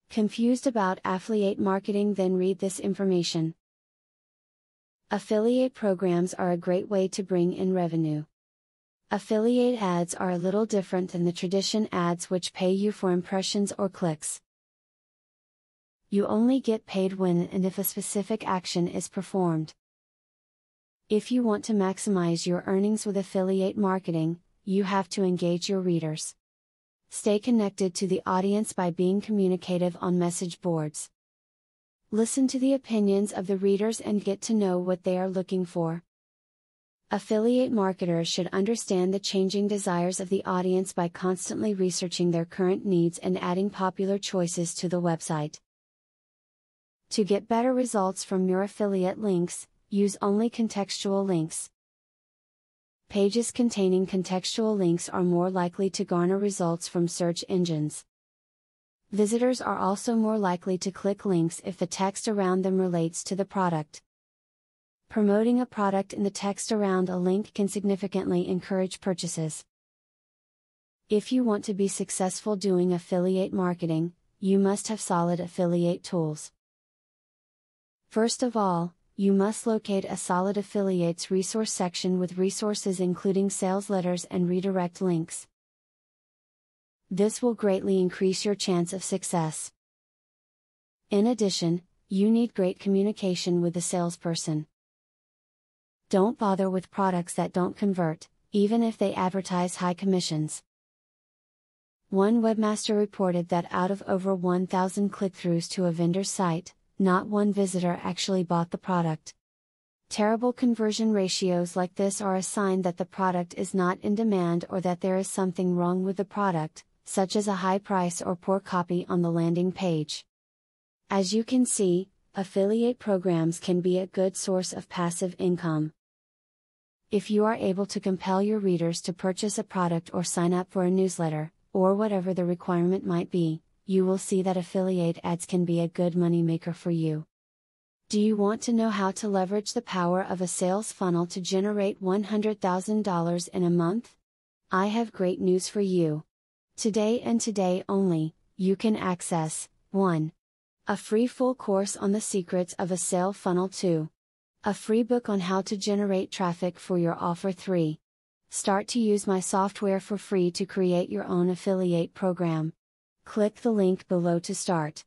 Confused about affiliate marketing? Then read this information. Affiliate programs are a great way to bring in revenue. Affiliate ads are a little different than the traditional ads which pay you for impressions or clicks. You only get paid when and if a specific action is performed. If you want to maximize your earnings with affiliate marketing, you have to engage your readers. Stay connected to the audience by being communicative on message boards. Listen to the opinions of the readers and get to know what they are looking for. Affiliate marketers should understand the changing desires of the audience by constantly researching their current needs and adding popular choices to the website. To get better results from your affiliate links, use only contextual links. Pages containing contextual links are more likely to garner results from search engines. Visitors are also more likely to click links if the text around them relates to the product. Promoting a product in the text around a link can significantly encourage purchases. If you want to be successful doing affiliate marketing, you must have solid affiliate tools. First of all, you must locate a solid affiliates resource section with resources including sales letters and redirect links. This will greatly increase your chance of success. In addition, you need great communication with the salesperson. Don't bother with products that don't convert, even if they advertise high commissions. One webmaster reported that out of over 1,000 click-throughs to a vendor's site, not one visitor actually bought the product. Terrible conversion ratios like this are a sign that the product is not in demand or that there is something wrong with the product, such as a high price or poor copy on the landing page. As you can see, affiliate programs can be a good source of passive income. If you are able to compel your readers to purchase a product or sign up for a newsletter, or whatever the requirement might be, you will see that affiliate ads can be a good moneymaker for you. Do you want to know how to leverage the power of a sales funnel to generate $100,000 in a month? I have great news for you. Today and today only, you can access 1. A free full course on the secrets of a sale funnel. 2. A free book on how to generate traffic for your offer. 3. Start to use my software for free to create your own affiliate program. Click the link below to start.